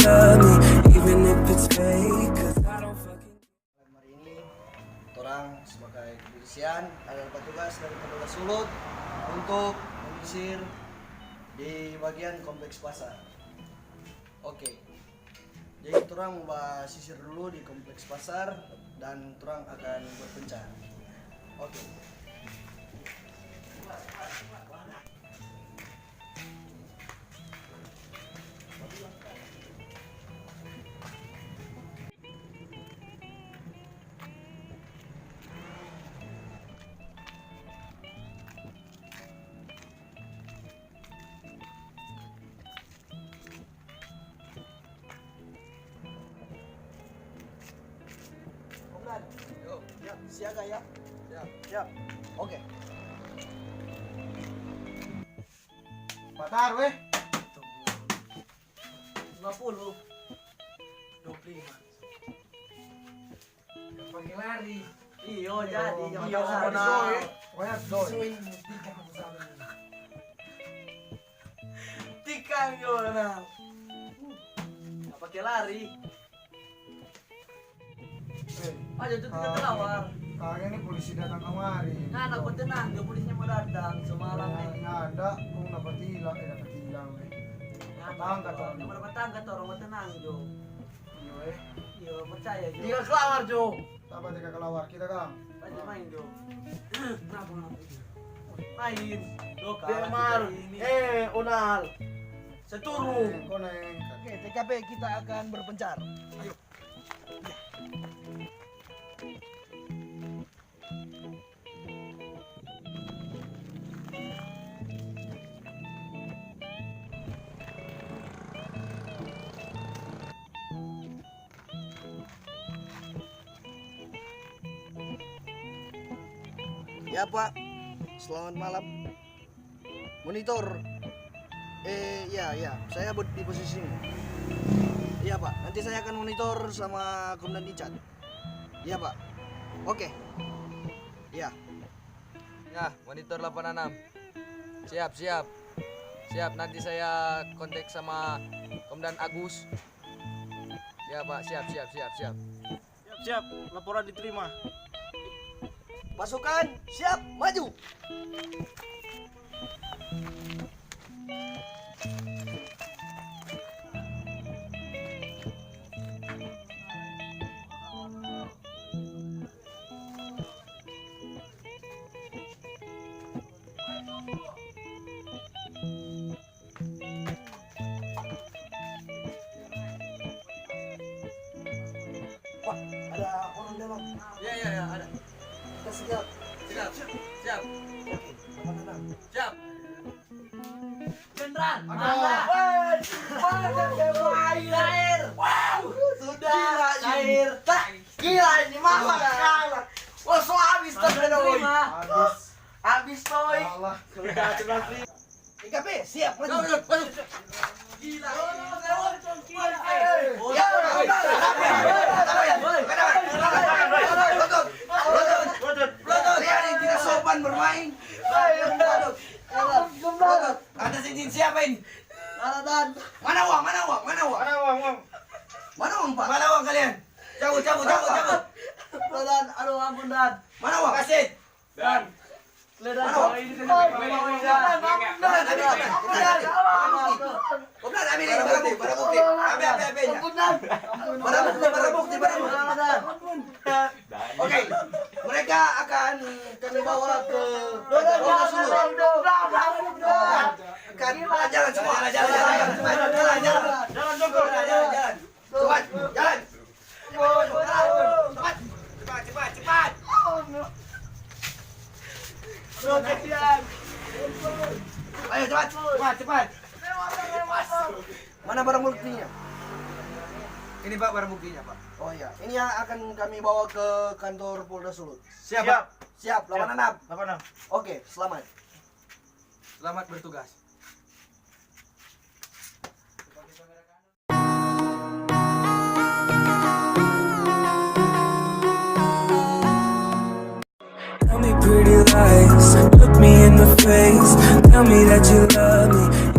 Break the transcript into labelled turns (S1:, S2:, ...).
S1: love me, even if it's fake, 'cause I don't fucking.
S2: Hari ini, orang sebagai kepolisian adalah petugas dari Polda Sulut untuk menyisir di bagian kompleks pasar. Oke, jadi orang mau sisir dulu di kompleks pasar dan orang akan berpencar. Oke. Siap, siaga ya. Siap. Oke. Patar weh. 50. 25.
S3: Pakai lari.
S2: Iyo jadi jangan
S3: Iya,
S2: tahu
S3: ada
S2: doi.
S3: Banyak doi.
S2: Tikang yo na. Pakai lari. Aja tuh kita tawar.
S3: Kagak nih polisi datang kemari.
S2: Nah, aku tenang, dia polisinya mau datang semalam nih.
S3: Nggak ada, kung dapat hilang, dapat hilang nih. Tangga tuh.
S2: Dia dapat tangga tuh orang mau tenang Jo.
S3: Iya
S2: Iya percaya Jo.
S4: Tinggal kelawar Jo.
S3: Apa jika kelawar kita kang?
S2: Aja main Jo.
S3: Kenapa?
S2: Main. Lo
S4: Demar. Onal. Seturu.
S3: Koneng.
S2: Oke, TKP kita akan berpencar. Ayo. Ya Pak, selamat malam. Monitor. Ya, saya di posisi ini. Iya Pak, nanti saya akan monitor sama Komandan Icat. Iya Pak. Oke. Iya.
S5: Ya, monitor 86. Siap. Siap, nanti saya kontak sama Komandan Agus. Ya Pak, siap.
S4: Siap, laporan diterima.
S2: Pasukan, siap, maju. Wah, ada orang dalam.
S5: Ya, ada.
S2: Kita siap.
S5: Siap.
S2: Oke, aman.
S5: Siap.
S4: Jenderal.
S2: Cair. Wow, sudah cair. Gila ini mahal kalah. Langsung habis toy. Habis toy.
S3: Allah.
S4: Sudah jelas nih.
S2: IKP siap maju. Gila. Tidak sopan bermain. Ada izin siapa ini? Mana uang?
S4: Mana uang?
S2: Mana uang Pak? Mana uang kalian? Cabut. Dan, aduh ampun Dan. Mana uang? Kasih. Dan. Mana uang? Komandan, ambil ini barang bukti. Barang bukti. Oke, mereka akan kami bawa ke Polda Sulut. Jalan semua.
S4: Jalan Jogor.
S2: Cepat, jalan. Cepat. Ayo cepat. Mana barang buktinya? Ini Pak barang buktinya Pak. Oh iya, ini yang akan kami bawa ke kantor Polda Sulut.
S4: Siap.
S2: Pak? Siap, 86.
S4: 86.
S2: Oke, selamat.
S5: Selamat bertugas.
S1: Tell me pretty lies, look me in the face, tell me that you love me.